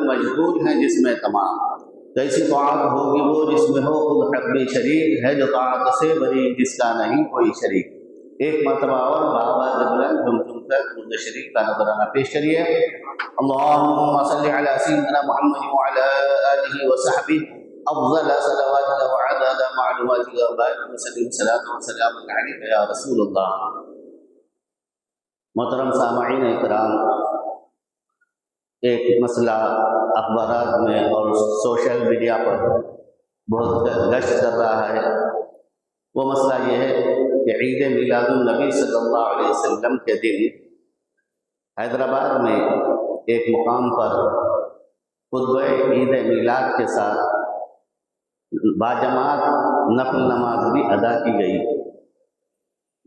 مجبور ہیں جس میں تمام، کیسی طاعت ہوگی وہ جس میں ہو خود حق بھی شریک ہے، جو طاعت سے بری جس کا نہیں کوئی شریک۔ ایک مرتبہ اور بآواز بلند جھم کر درود شریف کا نذرانہ پیش کریے۔ اللہم صلی علی سیدنا محمد وعلی آلہ وصحبہ افضل صلواتک وعدد معلوماتک وبارک وسلم صلاۃ وسلام علیک یا رسول اللہ۔ محترم سامعین اکرام، ایک مسئلہ اخبارات میں اور سوشل میڈیا پر بہت گشت کر رہا ہے، وہ مسئلہ یہ ہے کہ عید میلاد النبی صلی اللہ علیہ وسلم کے دن حیدرآباد میں ایک مقام پر خطبہ عید میلاد کے ساتھ باجماعت نفل نماز بھی ادا کی گئی،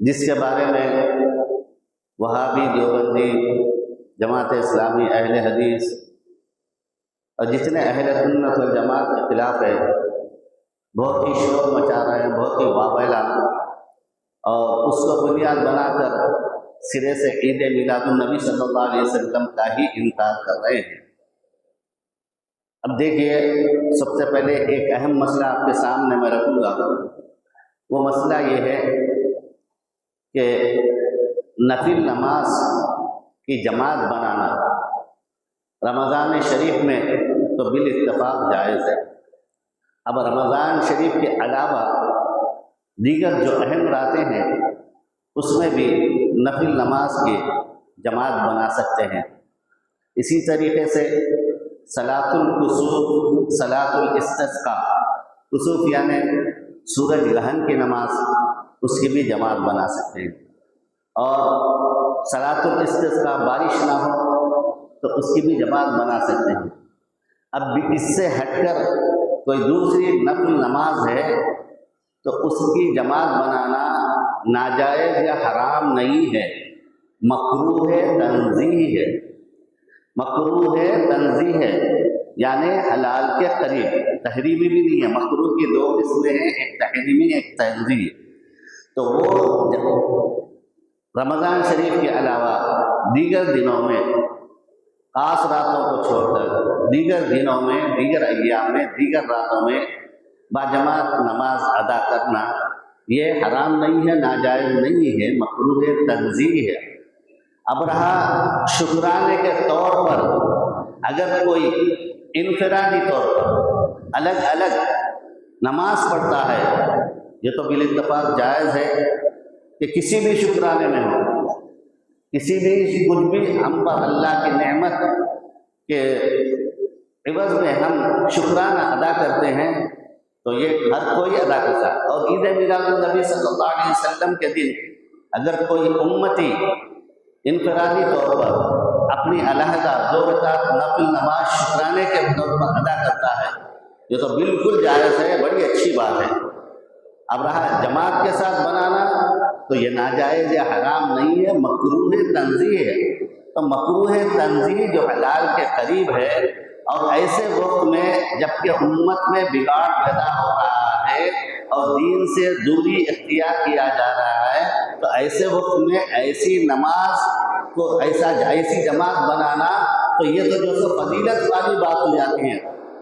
جس کے بارے میں وہابی، دیوبندی، جماعت اسلامی، اہل حدیث اور جتنے اہل سنت والجماعت کے خلاف ہے بہت ہی شور مچا رہے ہیں، بہت ہی واویلا، اور اس کو بنیاد بنا کر سرے سے عید میلاد النبی صلی اللہ علیہ وسلم کا ہی انکار کر رہے ہیں۔ اب دیکھیے، سب سے پہلے ایک اہم مسئلہ آپ کے سامنے میں رکھوں گا۔ وہ مسئلہ یہ ہے کہ نفل نماز کی جماعت بنانا رمضان شریف میں تو بالاتفاق جائز ہے۔ اب رمضان شریف کے علاوہ دیگر جو اہم راتیں ہیں اس میں بھی نفل نماز کی جماعت بنا سکتے ہیں۔ اسی طریقے سے صلاۃ الکسوف، صلاۃ الاستسقاء، کسوف یعنی سورج گرہن کی نماز، اس کی بھی جماعت بنا سکتے ہیں، اور صلاۃ الاستسقاء بارش نہ ہو تو اس کی بھی جماعت بنا سکتے ہیں۔ اب بھی اس سے ہٹ کر کوئی دوسری نفل نماز ہے تو اس کی جماعت بنانا ناجائز یا حرام نہیں ہے، مکروہ ہے، تنزیہ ہے۔ مکروہ ہے، تنزیہ ہے، یعنی حلال کے قریب، تحریمی بھی نہیں ہے۔ مکروہ کی دو قسمیں ہیں، ایک تحریمی ایک تنزیہ۔ تو وہ رمضان شریف کے علاوہ دیگر دنوں میں، خاص راتوں کو چھوڑ کر دیگر دنوں میں، دیگر ایام میں، دیگر راتوں میں باجماعت نماز ادا کرنا یہ حرام نہیں ہے، ناجائز نہیں ہے، مکروہ تنزیہ ہے۔ اب رہا شکرانے کے طور پر، اگر کوئی انفرادی طور پر الگ الگ نماز پڑھتا ہے، یہ تو بالاتفاق جائز ہے کہ کسی بھی شکرانے میں ہو، کسی بھی کچھ بھی ہم پر اللہ کی نعمت کے عوض میں ہم شکرانہ ادا کرتے ہیں تو یہ ہر کوئی ادا کرتا ہے۔ اور عید میلاد النبی صلی اللہ علیہ وسلم کے دن اگر کوئی امتی انفرادی طور پر اپنی علیحدہ 2 رکعت نفل نماز شکرانے کے طور پر ادا کرتا ہے، یہ تو بالکل جائز ہے، بڑی اچھی بات ہے۔ اب رہا جماعت کے ساتھ بنانا تو یہ ناجائز یا حرام نہیں ہے، مکروہ تنزیہ ہے۔ تو مکروہ تنزیہ جو حلال کے قریب ہے، اور ایسے وقت میں جبکہ امت میں بگاڑ پیدا ہو رہا ہے اور دین سے دوری اختیار کیا جا رہا ہے، تو ایسے وقت میں ایسی نماز کو ایسی جماعت بنانا تو یہ تو جو فضیلت والی بات ہو جاتی ہے۔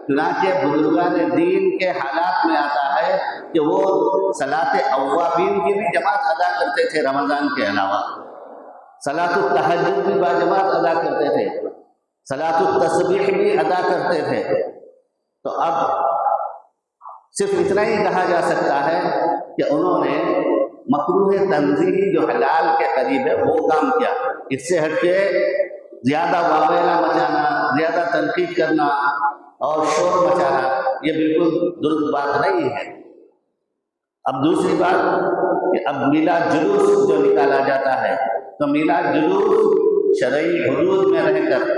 چنانچہ بزرگان دین کے حالات میں آتا ہے کہ وہ صلاۃ اوابین کی بھی جماعت ادا کرتے تھے رمضان کے علاوہ، صلاۃ التہجد بھی باجماعت ادا کرتے تھے، صلاۃ التسبیح بھی ادا کرتے تھے۔ تو اب صرف اتنا ہی کہا جا سکتا ہے کہ انہوں نے مکروہ تنزیہی جو حلال کے قریب ہے وہ کام کیا۔ اس سے ہٹ کے زیادہ واویلا مچانا، زیادہ تنقید کرنا اور شور مچانا یہ بالکل درست بات نہیں ہے۔ اب دوسری بات کہ اب میلاد جلوس جو نکالا جاتا ہے، تو میلاد جلوس شرعی حدود میں رہ کر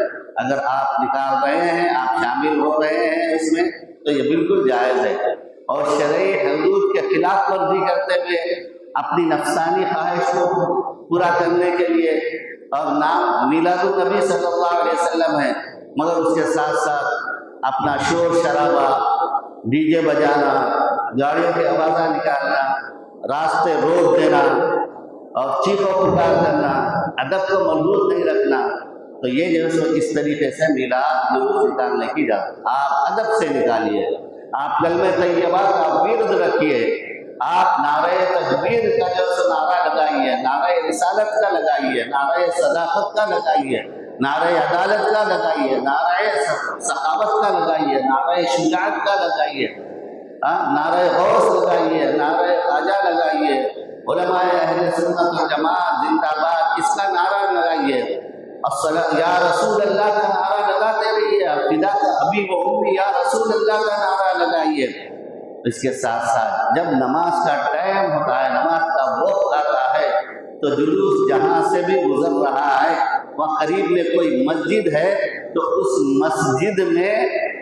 اگر آپ نکال رہے ہیں، آپ شامل ہو رہے ہیں اس میں، تو یہ بالکل جائز ہے۔ اور شرعی حدود کے خلاف ورزی کرتے ہوئے اپنی نفسانی خواہش کو پورا کرنے کے لیے، اور نام میلاد النبی صلی اللہ علیہ وسلم ہے، مگر اس کے ساتھ ساتھ اپنا شور شرابہ، ڈی جے بجانا، گاڑیوں کی آوازیں نکالنا، راستے روک دینا اور چیخ و پکار کرنا، ادب کو مضبوط نہیں رکھنا، تو یہ جو ہے سو اس طریقے سے میلاد جلوس نکالنے کی اجازت، آپ ادب سے نکالیے، آپ کلمہ طیبہ کا ورد رکھیے، آپ نعرہ تکبیر کا جو ہے نعرہ لگائیے، نعرہ رسالت کا لگائیے، نعرہ صداقت کا لگائیے، نعرہ عدالت کا لگائیے، نعرہ سخاوت کا لگائیے، نعرہ شجاعت کا لگائیے، نعرہ غوث لگائیے، نعرہ خواجہ لگائیے، علماء اہل سنت والجماعت زندہ باد اس کا نعرہ لگائیے، یا رسول اللہ کا نعرہ لگاتے رہیے، فدا کا حبیب و امی یا رسول اللہ کا نعرہ لگائیے۔ اس کے ساتھ ساتھ جب نماز کا ٹائم ہوتا ہے، نماز کا وقت آتا ہے، تو جلوس جہاں سے بھی گزر رہا ہے وہاں قریب میں کوئی مسجد ہے تو اس مسجد میں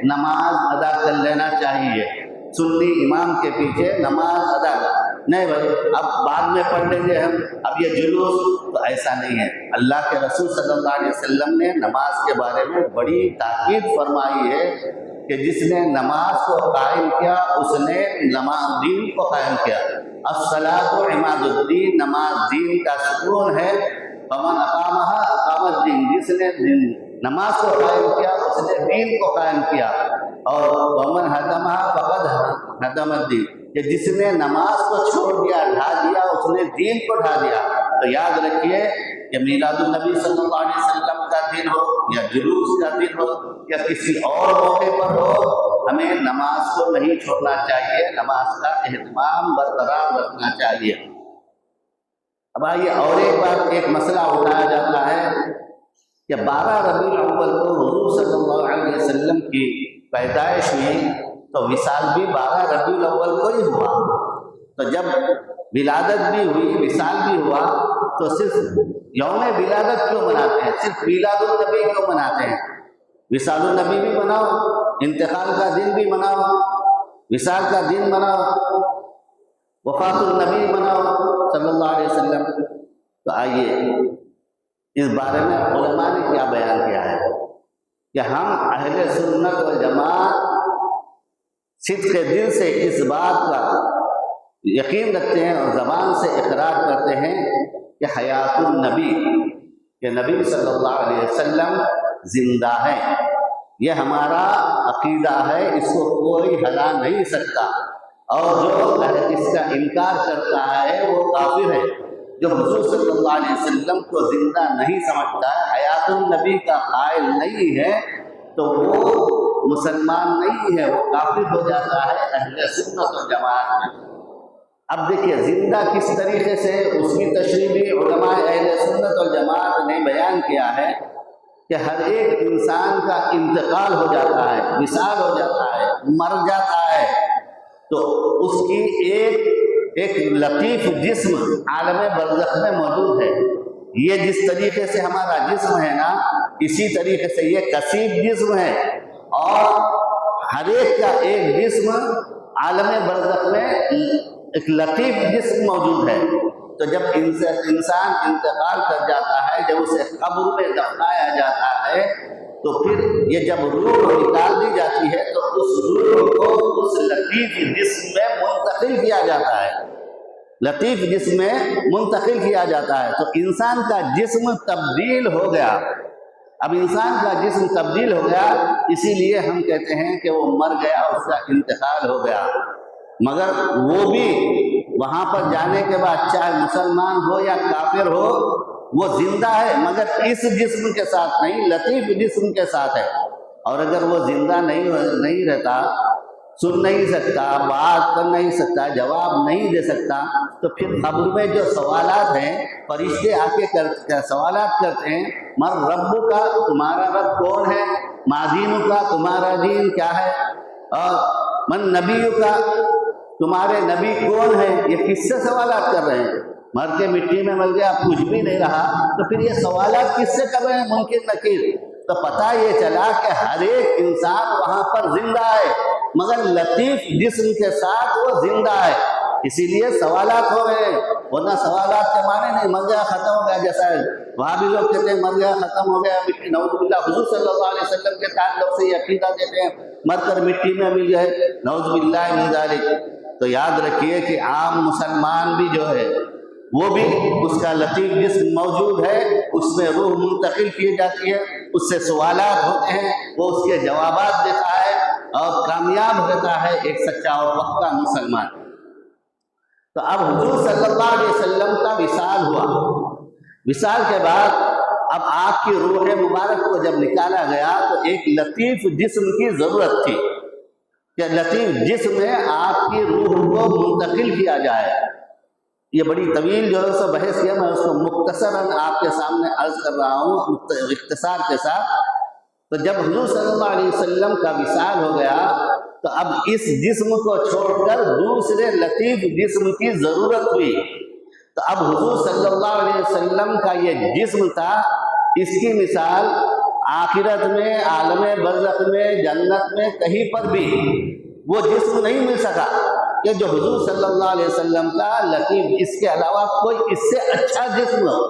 نماز ادا کر لینا چاہیے، سنی امام کے پیچھے نماز ادا نہیں بھائی اب بعد میں پڑھ لیں گے ہم، اب یہ جلوس، تو ایسا نہیں ہے۔ اللہ کے رسول صلی اللہ علیہ وسلم نے نماز کے بارے میں بڑی تاکید فرمائی ہے کہ جس نے نماز کو قائم کیا اس نے نماز دین کو قائم کیا، الصلاۃ عماد الدین، نماز دین کا ستون ہے، فمن اقامہا اقام الدین، جس نے نماز کو قائم کیا اس نے دین کو قائم کیا، اور ومن ہدمہا فقد ہدم الدین، کہ جس نے نماز کو چھوڑ دیا، ڈھا دیا، اس نے دین کو ڈھا دیا۔ تو یاد رکھیے کہ میلاد النبی صلی اللہ علیہ وسلم کا دن ہو یا جلوس کا دن ہو یا کسی اور موقع پر ہو، ہمیں نماز کو نہیں چھوڑنا چاہیے، نماز کا اہتمام برقرار رکھنا چاہیے۔ اب آئیے اور ایک بات، ایک مسئلہ اٹھایا جاتا ہے کہ 12 ربیع الاول کو حضور صلی اللہ علیہ وسلم کی پیدائش ہوئی تو وصال بھی 12 ربیع الاول کو ہی ہوا، تو جب ولادت بھی ہوئی، وصال بھی ہوا، تو صرف یوم ولادت کیوں مناتے ہیں؟ صرف میلاد النبی کیوں مناتے ہیں؟ وصال النبی بھی مناؤ، انتقال کا دن بھی مناؤ، وصال کا دن مناؤ، وفات النبی مناؤ صلی اللہ علیہ وسلم۔ تو آئیے اس بارے میں علماء نے کیا بیان کیا ہے کہ ہم اہل سنت والجماعت صدق دل سے اس بات کا یقین رکھتے ہیں اور زبان سے اقرار کرتے ہیں کہ حیات النبی، کہ نبی صلی اللہ علیہ وسلم زندہ ہے، یہ ہمارا عقیدہ ہے، اس کو کوئی ہلا نہیں سکتا، اور جو اس کا انکار کرتا ہے وہ کافر ہے۔ جو حضور صلی اللہ علیہ وسلم کو زندہ نہیں سمجھتا ہے، حیات النبی کا قائل نہیں ہے، تو وہ مسلمان نہیں ہے، وہ کافر ہو جاتا ہے اہل سنت و جماعت میں۔ اب دیکھیے زندہ کس طریقے سے، اس کی تشریح بھی علماء اہل سنت و جماعت نے بیان کیا ہے کہ ہر ایک انسان کا انتقال ہو جاتا ہے، وصال ہو جاتا ہے، مر جاتا ہے، تو اس کی ایک لطیف جسم عالم برزخ میں موجود ہے۔ یہ جس طریقے سے ہمارا جسم ہے نا، اسی طریقے سے یہ کثیف جسم ہے، اور ہر ایک کا ایک جسم عالم برزخ میں ایک لطیف جسم موجود ہے۔ تو جب انسان انتقال کر جاتا ہے، جب اسے قبر میں دفنایا جاتا ہے، تو پھر یہ جب روح نکال دی جاتی ہے تو اس روح کو اس لطیف جسم میں منتقل کیا جاتا ہے، لطیف جسم میں منتقل کیا جاتا ہے، تو انسان کا جسم تبدیل ہو گیا۔ اب انسان کا جسم تبدیل ہو گیا، اسی لیے ہم کہتے ہیں کہ وہ مر گیا، اس کا انتقال ہو گیا، مگر وہ بھی وہاں پر جانے کے بعد چاہے مسلمان ہو یا کافر ہو، وہ زندہ ہے، مگر اس جسم کے ساتھ نہیں، لطیف جسم کے ساتھ ہے۔ اور اگر وہ زندہ نہیں رہتا، سن نہیں سکتا، بات کر نہیں سکتا، جواب نہیں دے سکتا، تو پھر قبر میں جو سوالات ہیں، فرشتے آ کے سوالات کرتے ہیں، مر رب کا، تمہارا رب کون ہے، ما دین کا، تمہارا دین کیا ہے، اور من نبی کا، تمہارے نبی کون ہے، یہ کس سے سوالات کر رہے ہیں؟ مر کے مٹی میں مل گیا، کچھ بھی نہیں رہا، تو پھر یہ سوالات کس سے کر رہے ہیں؟ منکر نکیر۔ تو پتہ یہ چلا کہ ہر ایک انسان وہاں پر زندہ ہے، مگر لطیف جسم کے ساتھ وہ زندہ ہے، اسی لیے سوالات ہو رہے ہیں، ورنہ سوالات کے معنی نہیں مر گیا ختم ہو گیا، جیسا ہے وہاں بھی لوگ کہتے ہیں مر گیا ختم ہو گیا، مٹی، نعوذ باللہ۔ حضور صلی اللہ علیہ وسلم کے تعلق سے یہ عقیدہ دیتے ہیں مر کر مٹی میں مل گئے، نعوذ باللہ من ذالک۔ تو یاد رکھیے کہ عام مسلمان بھی جو ہے وہ بھی اس کا لطیف جسم موجود ہے، اس میں روح منتقل کی جاتی ہے، اس سے سوالات ہوتے ہیں، وہ اس کے جوابات دیتا ہے اور کامیاب ہوتا ہے ایک سچا اور پکا مسلمان۔ تو اب حضور صلی اللہ علیہ وسلم کا وصال ہوا، وصال کے بعد اب آپ کی روح مبارک کو جب نکالا گیا تو ایک لطیف جسم کی ضرورت تھی کہ لطیف جسم میں آپ کی روح کو منتقل کیا جائے۔ یہ بڑی طویل جو ہے سو بحث کیا، میں اس کو مختصراً آپ کے سامنے عرض کر رہا ہوں اختصار کے ساتھ۔ تو جب حضور صلی اللہ علیہ وسلم کا وصال ہو گیا تو اب اس جسم کو چھوڑ کر دوسرے لطیف جسم کی ضرورت ہوئی۔ تو اب حضور صلی اللہ علیہ وسلم کا یہ جسم تھا، اس کی مثال آخرت میں، عالم برزخ میں، جنت میں کہیں پر بھی وہ جسم نہیں مل سکا کہ جو حضور صلی اللہ علیہ وسلم کا لطیف، اس کے علاوہ کوئی اس سے اچھا جسم ہو،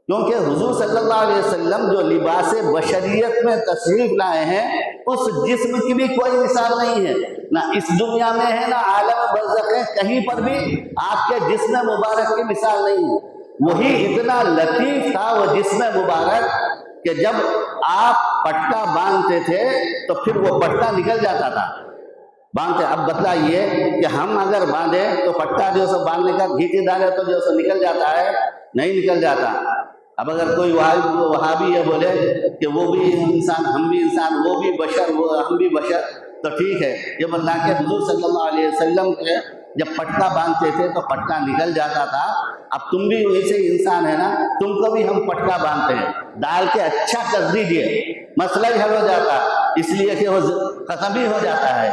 کیونکہ حضور صلی اللہ علیہ وسلم جو لباس بشریت میں تشریف لائے ہیں اس جسم کی بھی کوئی مثال نہیں ہے، نہ اس دنیا میں ہے نہ عالم برزخ ہے، کہیں پر بھی آپ کے جسم مبارک کی مثال نہیں ہے۔ وہی اتنا لطیف تھا وہ جسم مبارک کہ جب آپ پٹکا باندھتے تھے تو پھر وہ پٹکا نکل جاتا تھا باندھتے۔ اب بتلائیے کہ ہم اگر باندھیں تو پٹکا جو سو باندھنے کا گھیٹی ڈالے تو جو سو نکل جاتا ہے، نہیں نکل جاتا۔ اب اگر کوئی وہابی یہ بولے کہ وہ بھی انسان، ہم بھی انسان، وہ بھی بشر، ہم بھی بشر، تو ٹھیک ہے، یہ بتلا کہ حضور صلی اللہ علیہ وسلم کے جب پٹکا باندھتے تھے تو پٹکا نکل جاتا تھا۔ اب تم بھی ویسے انسان ہے نا، تم کو بھی ہم پٹکا باندھتے ہیں، ڈال کے اچھا کر دیجئے، مسئلہ ہی حل ہو جاتا، اس لیے کہ وہ ختم ہی ہو جاتا ہے۔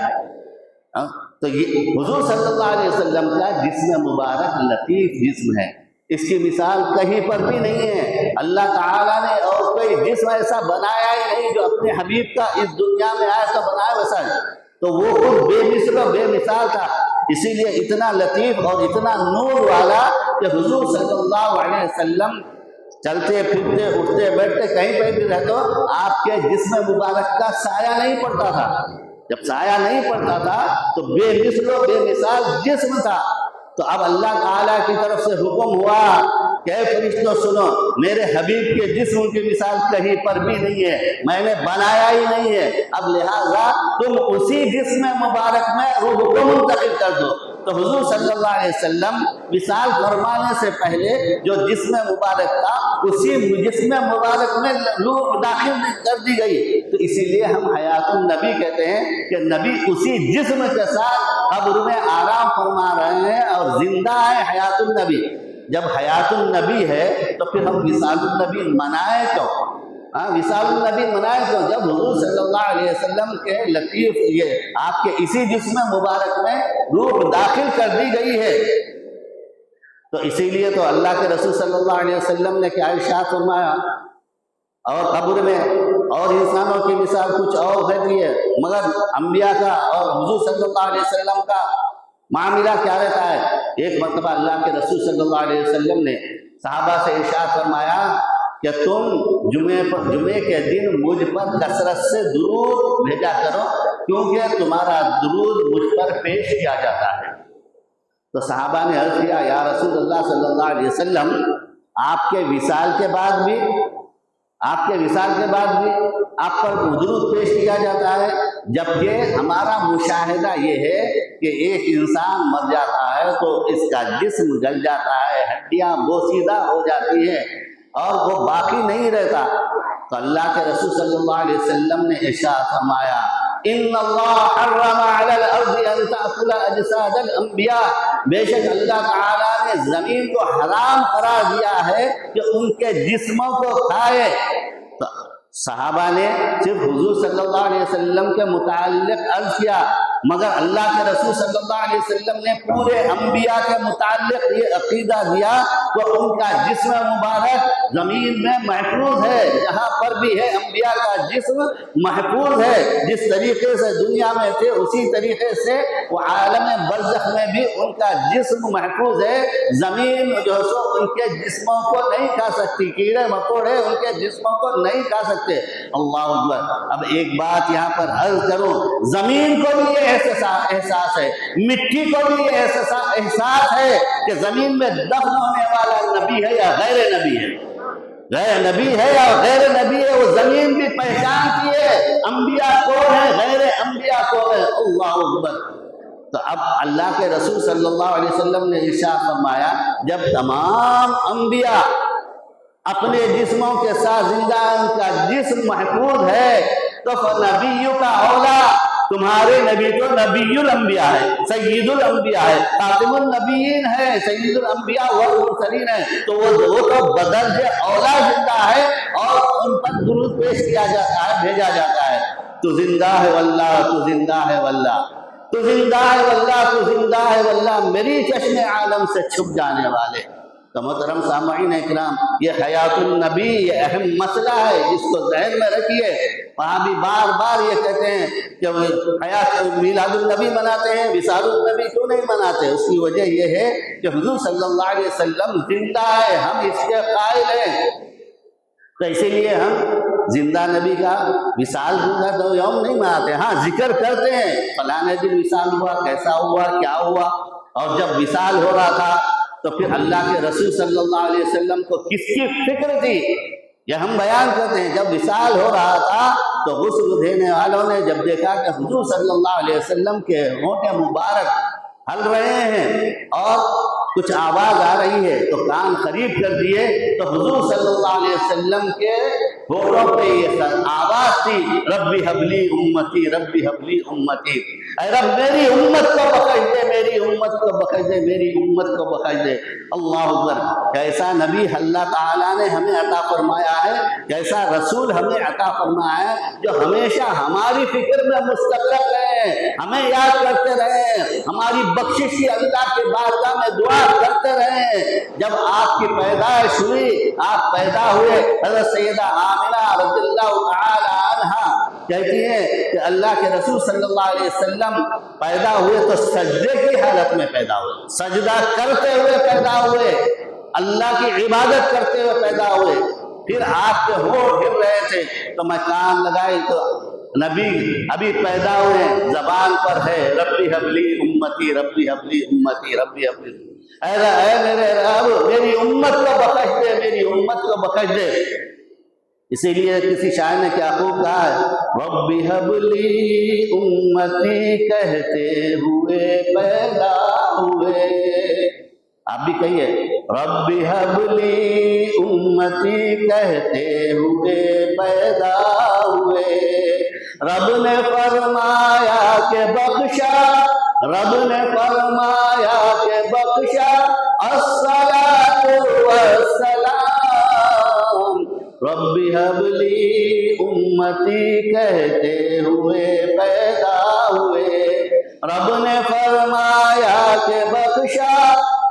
تو یہ حضور صلی اللہ علیہ وسلم کا جسم مبارک لطیف جسم ہے، اس کی مثال کہیں پر بھی نہیں ہے۔ اللہ تعالیٰ نے اور کوئی جسم ایسا بنایا ہی نہیں جو اپنے حبیب کا اس دنیا میں آیا تو بنایا ویسا ہے، تو وہ خود بے مثل و بے مثال تھا، اسی لیے اتنا لطیف اور اتنا نور والا کہ حضور صلی اللہ علیہ وسلم چلتے پھرتے اٹھتے بیٹھتے کہیں پہ بھی رہتے آپ کے جسم مبارک کا سایہ نہیں پڑتا تھا۔ جب سایہ نہیں پڑتا تھا تو بے مثل و بے مثال جسم تھا۔ تو اب اللہ تعالیٰ کی طرف سے حکم ہوا کہ اے فرشتوں سنو، میرے حبیب کے جسم کی مثال کہیں پر بھی نہیں ہے، میں نے بنایا ہی نہیں ہے، اب لہٰذا تم اسی جسم مبارک میں روح کو منتقل کر دو۔ تو حضور صلی اللہ علیہ وسلم وصال فرمانے سے پہلے جو جسم مبارک تھا اسی جسم مبارک میں روح داخل کر دی گئی، تو اسی لیے ہم حیات النبی کہتے ہیں کہ نبی اسی جسم کے ساتھ قبر میں آرام فرما رہے ہیں اور زندہ ہے حیات النبی۔ جب حیات النبی ہے تو پھر ہم وصال النبی منائے کیوں؟ وصال النبی منائے کیوں؟ جب حضور صلی اللہ علیہ وسلم کے لطیف یہ آپ کے اسی جسم مبارک میں روح داخل کر دی گئی ہے، تو اسی لیے تو اللہ کے رسول صلی اللہ علیہ وسلم نے کیا ارشاد فرمایا، اور قبر میں اور انسانوں کی مثال کچھ اور رہتی ہے، مگر انبیاء کا اور حضور صلی اللہ علیہ وسلم کا معاملہ کیا رہتا ہے۔ ایک مرتبہ اللہ کے رسول صلی اللہ علیہ وسلم نے صحابہ سے ارشاد فرمایا کہ تم جمعے کے دن مجھ پر کثرت سے درود بھیجا کرو، کیونکہ تمہارا درود مجھ پر پیش کیا جاتا ہے۔ تو صحابہ نے عرض کیا یا رسول اللہ صلی اللہ علیہ وسلم، آپ کے وصال کے بعد بھی آپ پر درود پیش کیا جاتا ہے، جبکہ ہمارا مشاہدہ یہ ہے کہ ایک انسان مر جاتا ہے تو اس کا جسم گل جاتا ہے، ہڈیاں بوسیدہ ہو جاتی ہیں اور وہ باقی نہیں رہتا۔ تو اللہ کے رسول صلی اللہ علیہ وسلم نے ارشاد فرمایا ان اللہ حرم علی الارض ان تأکل اجساد الانبیاء، بے شک اللہ تعالیٰ نے زمین کو حرام قرار دیا ہے کہ ان کے جسموں کو کھائے۔ تو صحابہ نے صرف حضور صلی اللہ علیہ وسلم کے متعلق عرض کیا، مگر اللہ کے رسول صلی اللہ علیہ وسلم نے پورے انبیاء کے متعلق یہ عقیدہ دیا کہ ان کا جسم مبارک زمین میں محفوظ ہے، جہاں پر بھی ہے انبیاء کا جسم محفوظ ہے، جس طریقے سے دنیا میں تھے اسی طریقے سے وہ عالم برزخ میں بھی ان کا جسم محفوظ ہے۔ زمین جو سو ان کے جسموں کو نہیں کھا سکتی، کیڑے مکوڑے ان کے جسموں کو نہیں کھا سکتے۔ اللہ اکبر۔ اب ایک بات یہاں پر عرض کروں، زمین کو بھی یہ احساس ہے، مٹی کو بھی یہ احساس ہے کہ زمین میں دفن ہونے والا نبی ہے یا غیر نبی ہے، غیر نبی ہے یا غیر نبی ہے، وہ زمین بھی پہچانتی ہے انبیاء کون ہے، غیر انبیاء کون ہے۔ اللہ اکبر۔ تو اب اللہ کے رسول صلی اللہ علیہ وسلم نے ارشاد فرمایا جب تمام انبیاء اپنے جسموں کے ساتھ زندہ ہیں، ان کا جسم محفوظ ہے، تو نبیوں کا اولا، تمہارے نبی تو نبی الانبیاء ہے، سید الانبیاء ہے، خاتم النبیین ہے، سید الانبیاء والمرسلین ہے، تو وہ تو بدرجہ اولا زندہ ہے اور ان پر درود پیش کیا جاتا ہے، بھیجا جاتا ہے۔ تو زندہ ہے واللہ، تو زندہ ہے واللہ، تو زندہ ہے واللہ، تو زندہ ہے واللہ، میری چشم عالم سے چھپ جانے والے۔ تو محترم سامعین اکرام، یہ حیات النبی یہ اہم مسئلہ ہے، جس کو ذہن میں رکھیے۔ وہاں بھی بار بار یہ کہتے ہیں کہ حیات میلاد النبی مناتے ہیں، وصال النبی کیوں نہیں مناتے؟ اس کی وجہ یہ ہے کہ حضور صلی اللہ علیہ وسلم زندہ ہے، ہم اس کے قائل ہیں، تو اسی لیے ہم زندہ نبی کا وصال کا تو یوم نہیں مناتے، ہاں ذکر کرتے ہیں فلاں دن وصال ہوا، کیسا ہوا، کیا ہوا۔ اور جب وصال ہو رہا تھا تو پھر اللہ کے رسول صلی اللہ علیہ وسلم کو کس کی فکر تھی، یہ ہم بیان کرتے ہیں۔ جب وصال ہو رہا تھا تو غسل دینے والوں نے جب دیکھا کہ حضور صلی اللہ علیہ وسلم کے ہونٹ مبارک ہل رہے ہیں اور کچھ آواز آ رہی ہے تو کان قریب کر دیے، تو حضور صلی اللہ علیہ وسلم کے ہونٹوں پہ یہ آواز تھی، ربی حبلی امتی، ربی حبلی امتی، اے رب میری امت کو بخش دے، میری امت کو بخش دے، میری امت کو بخش دے۔ اللہ اکبر۔ کیسا نبی اللہ تعالیٰ نے ہمیں عطا فرمایا ہے، کیسا رسول ہمیں عطا فرمایا ہے، جو ہمیشہ ہماری فکر میں مستغرق رہے، ہمیں یاد کرتے رہے، ہماری بخشش کی اللہ کے بارگاہ میں دعا کرتے رہے۔ جب آپ کی پیدائش ہوئی، آپ پیدا ہوئے، حضرت سیدہ آمنہ رضی اللہ تعالی عنہا کہتی ہیں کہ اللہ کے رسول صلی اللہ علیہ وسلم پیدا ہوئے تو سجدے کی حالت میں پیدا ہوئے، سجدہ کرتے ہوئے پیدا ہوئے، اللہ کی عبادت کرتے ہوئے پیدا ہوئے۔ پھر آپ کے ہونٹ ہل رہے تھے تو میں کان لگائی تو نبی ابھی پیدا ہوئے، زبان پر ہے ربی حبلی امتی، ربی حبلی امتی، ربی حبلی، اے میرے رب میری امت کو بخش دے، میری امت کو بخش دے۔ اسی لیے کسی شاعر نے کیا خوب کہا ہے، ربی حبلی امتی کہتے ہوئے پیدا ہوئے، آپ بھی کہیے ربی حبلی امتی کہتے ہوئے پیدا ہوئے، رب نے فرمایا کہ بخشا، رب نے فرمایا کہ بخشا، الصلاۃ والسلام، ربی حبلی امتی کہتے ہوئے پیدا ہوئے، رب نے فرمایا کہ بخشا،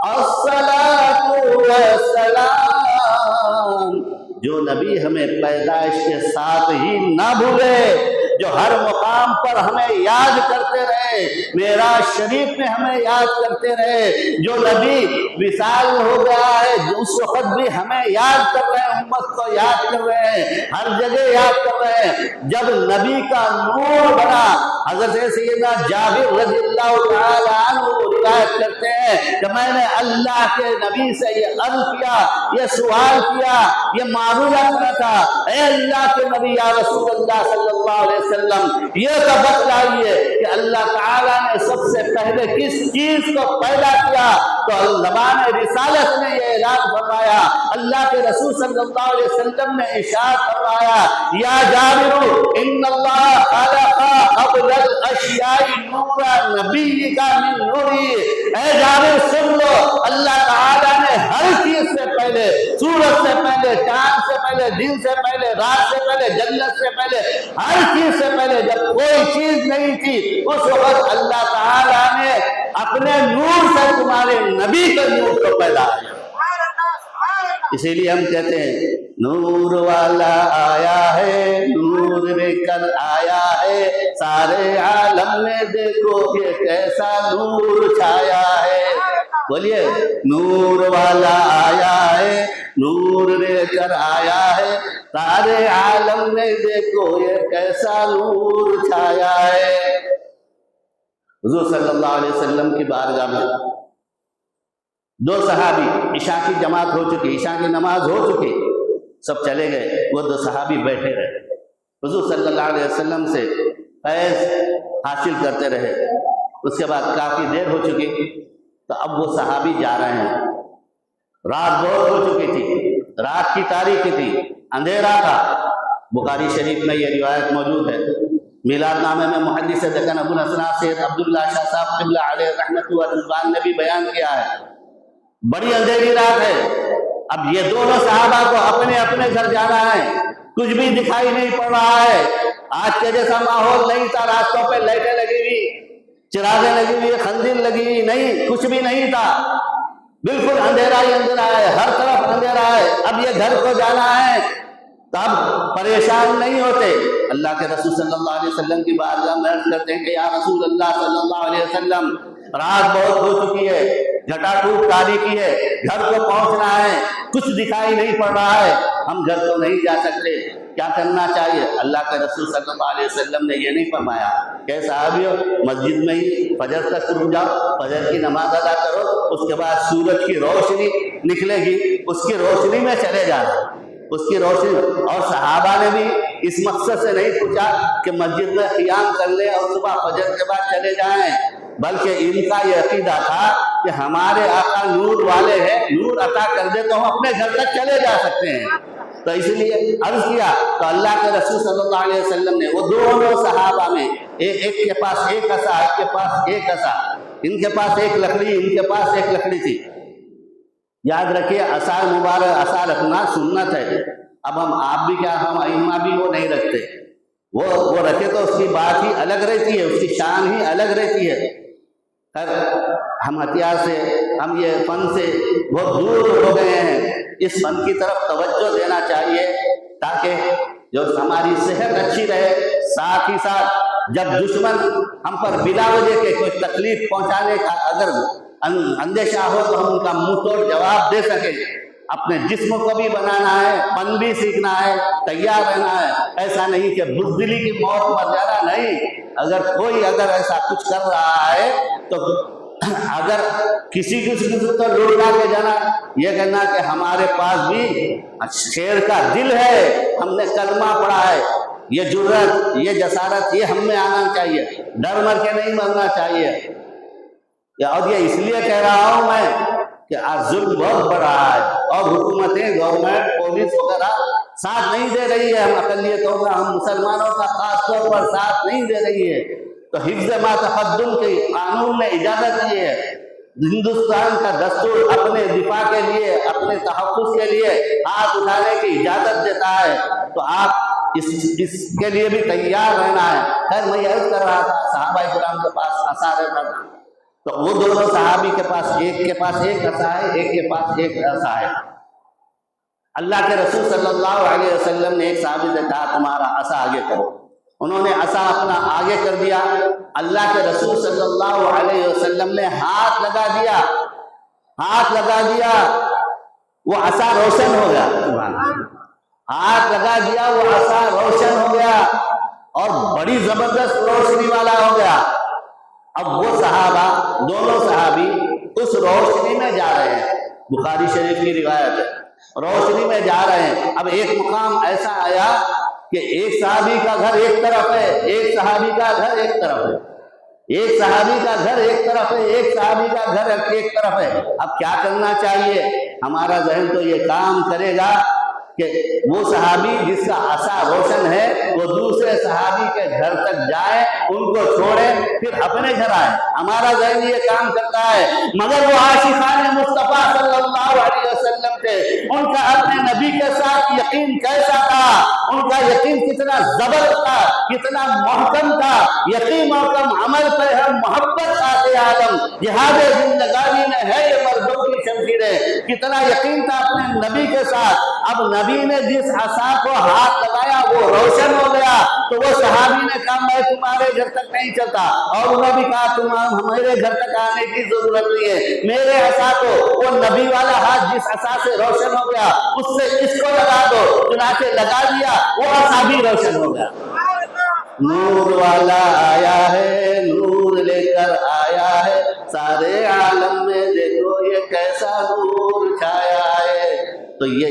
الصلاۃ والسلام۔ جو نبی ہمیں پیدائش کے ساتھ ہی نہ بھولے، جو ہر مقام پر ہمیں یاد کرتے رہے، معراج شریف میں ہمیں یاد کرتے رہے، جو نبی وصال ہو گیا ہے اس وقت بھی ہمیں یاد کر رہے ہیں، امت کو یاد کر رہے ہیں، ہر جگہ یاد کر رہے ہیں۔ جب نبی کا نور بنا، حضرت سیدنا جابر رضی اللہ تعالیٰ عنہ روایت کرتے ہیں کہ میں نے اللہ کے نبی سے یہ عرض کیا، یہ سوال کیا، یہ معروضہ کرا تھا، اے اللہ کے نبی یا رسول اللہ صلی اللہ علیہ وسلم، یہ تو بتلائیے کہ اللہ تعالیٰ نے سب سے پہلے کس چیز کو پیدا کیا؟ تو زبان رسالت نے یہ اعلان فرمایا، اللہ کے رسول صلی اللہ علیہ وسلم نے ارشاد فرمایا، یا جابر ان اللہ خلق قبل الاشیاء نور نبی کا من نوری، اے جابر سن لو، اللہ تعالیٰ نے ہر چیز سے پہلے، سورج سے پہلے، چاند سے پہلے، دن سے پہلے، رات سے پہلے، جنت سے پہلے، ہر چیز سے پہلے جب کوئی چیز نہیں تھی اس وقت اللہ تعالیٰ نے اپنے نور سے تمہارے نبی کے نور کو پیدا کیا۔ اسی لیے ہم کہتے ہیں نور والا آیا ہے، نور لے کر آیا ہے، سارے عالم میں دیکھو کہ کیسا نور چھایا ہے۔ بولیے نور والا آیا ہے، نور لے کر آیا ہے، سارے عالم میں دیکھو یہ کیسا نور چھایا ہے۔ حضور صلی اللہ علیہ وسلم کی بارگاہ میں دو صحابی، عشاء کی جماعت ہو چکی، عشاء کی نماز ہو چکی، سب چلے گئے، وہ دو صحابی بیٹھے رہے، حضور صلی اللہ علیہ وسلم سے فیض حاصل کرتے رہے۔ اس کے بعد کافی دیر ہو چکی تو اب وہ صحابی جا رہے ہیں، رات بہت ہو چکی تھی، رات کی تاریخی تھی، اندھیرا تھا۔ بخاری شریف میں یہ روایت موجود ہے، میلاد نامے میں محدث دکن ابو الحسن سید عبداللہ شاہ صاحب قبلہ علیہ رحمۃ و رضوان نے بھی بیان کیا ہے، بڑی اندھیری رات ہے، اب یہ دونوں صحابہ کو اپنے اپنے گھر جانا ہے، کچھ بھی دکھائی نہیں پڑ رہا ہے، آج کے جیسا ماحول نہیں تھا، راستوں پہ لائٹیں لگی ہوئی، چراغیں لگی ہوئی، خندق لگی ہوئی نہیں، کچھ بھی نہیں تھا، بالکل اندھیرا ہی اندھیرا ہے، ہر طرف اندھیرا ہے، اب یہ گھر کو جانا ہے، تب پریشان نہیں ہوتے، اللہ کے رسول صلی اللہ علیہ وسلم کی بارگاہ میں عرض کرتے ہیں کہ یا رسول اللہ صلی اللہ علیہ وسلم، رات بہت ہو چکی ہے، گھٹا ٹوٹ تاریخی ہے، گھر کو پہنچنا ہے، کچھ دکھائی نہیں پڑ رہا ہے، ہم گھر کو نہیں جا سکتے، کیا کرنا چاہیے؟ اللہ کے رسول صلی اللہ علیہ وسلم نے یہ نہیں فرمایا کہ صحابیوں مسجد میں ہی فجر تک رک جاؤ، فجر کی نماز ادا کرو، اس کے بعد سورج کی روشنی نکلے گی، اس کی روشنی میں چلے جانا، اس کی روشنی۔ اور صحابہ نے بھی اس مقصد سے نہیں پوچھا کہ مسجد میں قیام کر لیں اور صبح فجر کے بعد چلے جائیں، بلکہ ان کا یہ عقیدہ تھا کہ ہمارے آقا نور والے ہیں، نور عطا کر دے تو ہم اپنے گھر تک چلے جا سکتے ہیں، تو اس لیے عرض کیا تو اللہ کے رسول صلی اللہ علیہ وسلم نے وہ دونوں صحابہ میں ایک کے پاس ایک عصا، ایک کے پاس ایک عصا، ان کے پاس ایک لکڑی، ان کے پاس ایک لکڑی تھی۔ یاد رکھیے عصا مبارک، عصا رکھنا سنت ہے، اب آپ بھی کیا، ہم ائمہ بھی وہ نہیں رکھتے، وہ رکھے تو اس کی بات ہی الگ رہتی ہے، اس کی شان ہی الگ رہتی ہے۔ خیر ہم ہتھیار سے، ہم یہ فن سے بہت دور ہو گئے ہیں، اس فن کی طرف توجہ دینا چاہیے تاکہ جو ہماری صحت اچھی رہے، ساتھ ہی ساتھ جب دشمن ہم پر بلا وجہ کے کوئی تکلیف پہنچانے کا اگر اندیشہ ہو تو ہم ان کا منہ توڑ جواب دے سکیں۔ اپنے جسم کو بھی بنانا ہے، فن بھی سیکھنا ہے، تیار رہنا ہے، ایسا نہیں کہ بزدلی کی موت مر جانا نہیں۔ اگر کوئی ایسا کچھ کر رہا ہے تو اگر کسی تو لوٹا کے جانا، یہ کہنا کہ ہمارے پاس بھی شیر کا دل ہے، ہم نے کلمہ پڑھا ہے، یہ جرأت، یہ جسارت، یہ ہم میں آنا چاہیے، ڈر مر کے نہیں مرنا چاہیے۔ اور یہ اس لیے کہہ رہا ہوں میں کہ آج ظلم بہت بڑھ رہا ہے اور حکومتیں، گورنمنٹ، پولیس وغیرہ ساتھ نہیں دے رہی ہے، ہم اقلیتوں کا، ہم مسلمانوں کا خاص طور پر ساتھ نہیں دے رہی ہے، تو حفظ ما تقدم کے قانون نے اجازت دی ہے، ہندوستان کا دستور اپنے دفاع کے لیے، اپنے تحفظ کے لیے ہاتھ اٹھانے کی اجازت دیتا ہے، تو آپ اس کے لیے بھی تیار رہنا ہے۔ خیر میں عرض کر رہا تھا صحابہ کرام کے پاس عصا رہتا تھا، تو وہ دونوں صحابی کے پاس ایک عصا ہے، ایک کے پاس ایک عصا ہے۔ اللہ کے رسول صلی اللہ علیہ وسلم نے ایک صحابی سے کہا تمہارا عصا آگے کرو، انہوں نے عصا اپنا آگے کر دیا، اللہ کے رسول صلی اللہ علیہ وسلم نے ہاتھ لگا دیا، وہ عصا روشن ہو گیا، ہاتھ لگا دیا، وہ عصا روشن ہو گیا اور بڑی زبردست روشنی والا ہو گیا۔ اب وہ صحابہ، دونوں صحابی اس روشنی میں جا رہے ہیں، بخاری شریف کی روایت ہے، روشنی میں جا رہے ہیں۔ اب ایک مقام ایسا آیا کہ ایک صحابی کا گھر ایک طرف ہے، ایک صحابی کا گھر ایک طرف ہے، ایک صحابی کا گھر ایک طرف ہے، ایک صحابی کا گھر ایک طرف ہے۔ اب کیا کرنا چاہیے؟ ہمارا ذہن تو یہ کام کرے گا کہ وہ صحابی جس کا عصا روشن ہے وہ دوسرے صحابی کے گھر تک جائے، ان کو چھوڑے، پھر اپنے گھر آئے، ہمارا ذہن یہ کام کرتا ہے۔ مگر وہ عاشقان مصطفیٰ صلی اللہ علیہ وسلم تھے، ان کا اپنے نبی کے ساتھ یقین کیسا تھا، ان کا یقین کتنا زبردست تھا، کتنا محکم تھا، یقین محکم، عمل پہ ہے محبت آتے عالم، جہاد زندگانی میں ہے یہ مردوں کی شمشیریں، کتنا یقین تھا اپنے نبی کے ساتھ۔ اب نبی نے جس عصا کو ہاتھ لگایا وہ روشن ہو گیا، تو وہ صحابی نے کہا میں تمہارے گھر تک نہیں چلتا، اور انہوں نے بھی کہا تم ہمارے گھر تک آنے کی ضرورت نہیں ہے، میرے عصا کو، وہ نبی والا ہاتھ جس عصا سے روشن ہو گیا اس سے اس کو لگا دو، چنانچہ لگا دیا، وہ عصا بھی روشن ہو گیا۔ نور والا آیا ہے، نور لے کر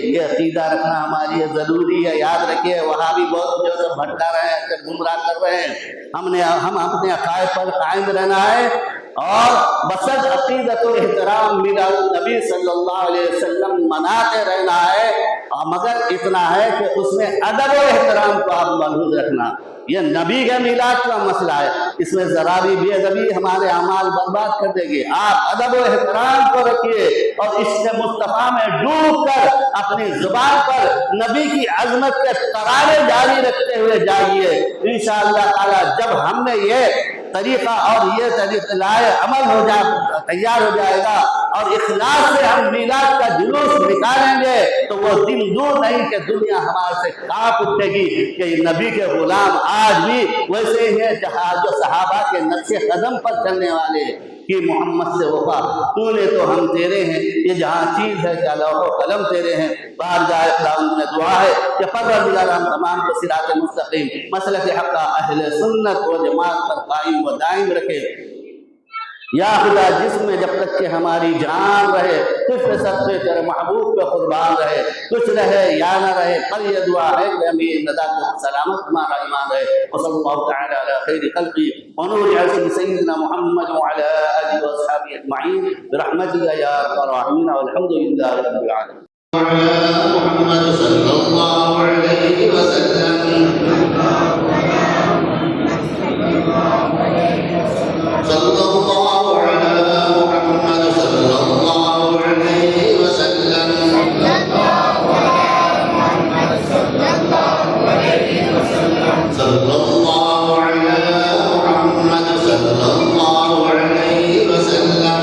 یہ عقیدہ رکھنا ہمارے لیے ضروری ہے. یاد رکھیے وہاں بھی بہت جو سب بھٹکا رہے ہیں، گمراہ کر رہے ہیں. ہم اپنے عقائد پر قائم رہنا ہے اور بسد عقیدت و احترام میلاد النبی صلی اللہ علیہ وسلم مناتے رہنا ہے. مگر اتنا ہے کہ اس میں ادب و احترام کو آپ ملحوظ رکھنا. یہ نبی کے میلاد کا مسئلہ ہے، اس میں ذرا بھی بے ادبی ہمارے اعمال برباد کر دے گی. آپ ادب و احترام کو رکھیے اور عشق مصطفیٰ میں ڈوب کر اپنی زبان پر نبی کی عظمت کے ترانے جاری رکھتے ہوئے جائیے. انشاءاللہ تعالی جب ہم نے یہ طریقہ اور یہ طریقہ لائے عمل تیار ہو جائے گا اور اخلاص سے ہم میلاد کا جلوس نکالیں گے تو وہ دن دور نہیں کہ دنیا ہمارے سے کانپ اٹھے گی کہ یہ نبی کے غلام آج بھی ویسے ہی ہیں جو صحابہ کے نقش قدم پر چلنے والے کہ محمد سے وفا تو نے تو ہم تیرے ہیں، یہ جہاں چیز ہے کیا لوح و قلم تیرے ہیں. بار جائے خداوند میں دعا ہے کہ پروردگار ہم تمام کو صراط مستقیم مسلک حق اہل سنت و جماعت پر قائم و دائم رکھے. یا خدا جس میں جب تک کہ ہماری جان رہے کچھ سب سے تیرے محبوب پہ قربان رہے، کچھ رہے یا نہ رہے، پر یہ دعا ہے کہ امیر ندا کو سلامت ہمارا ایمان رہے. وصلی اللہ تعالی علی خیر خلقی ونور عرش سیدنا محمد وعلی آلہ واصحابہ اجمعین برحمتک یا ارحم الراحمین والحمد للہ رب العالمین. محمد صلی اللہ علیہ وسلم صلی اللہ علی محمد صلی اللہ علیہ وسلم صلی اللہ علی محمد صلی اللہ علیہ وسلم.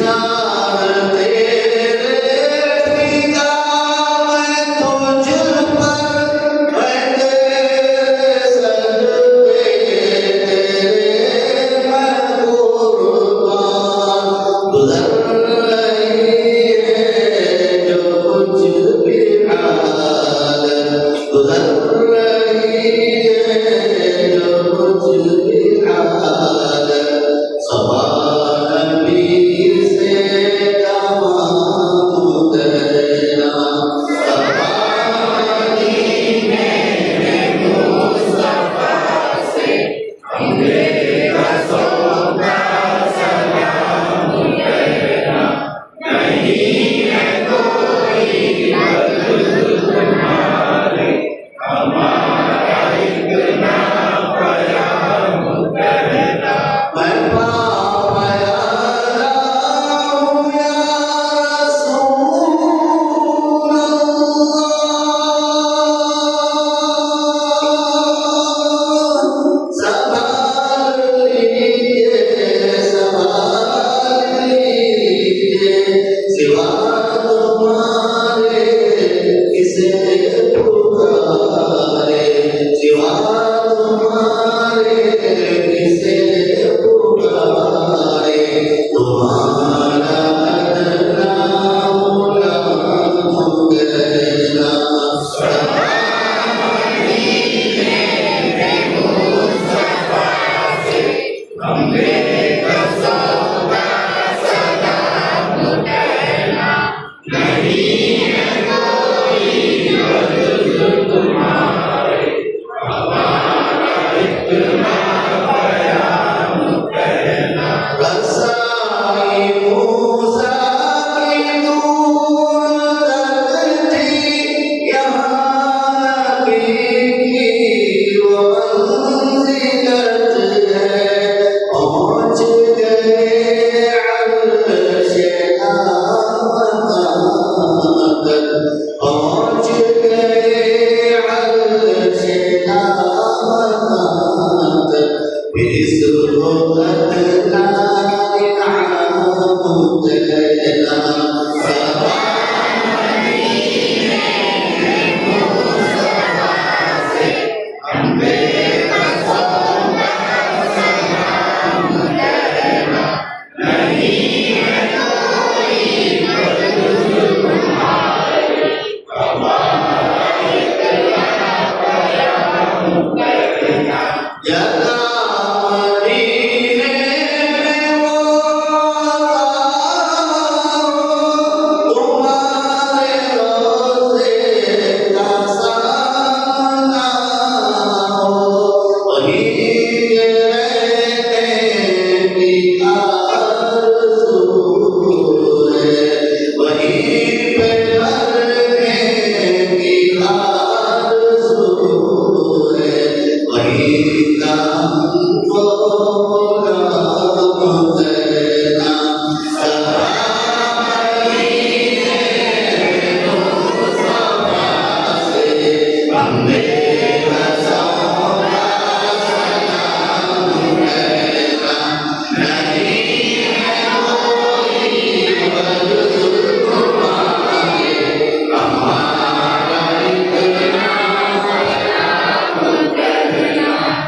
سے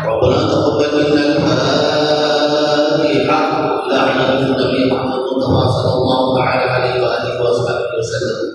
ربنا تقبل منا الفاتحة إلى حضرة النبي محمد المصطفى صلى الله تعالى عليه وآله وصحبه وسلم.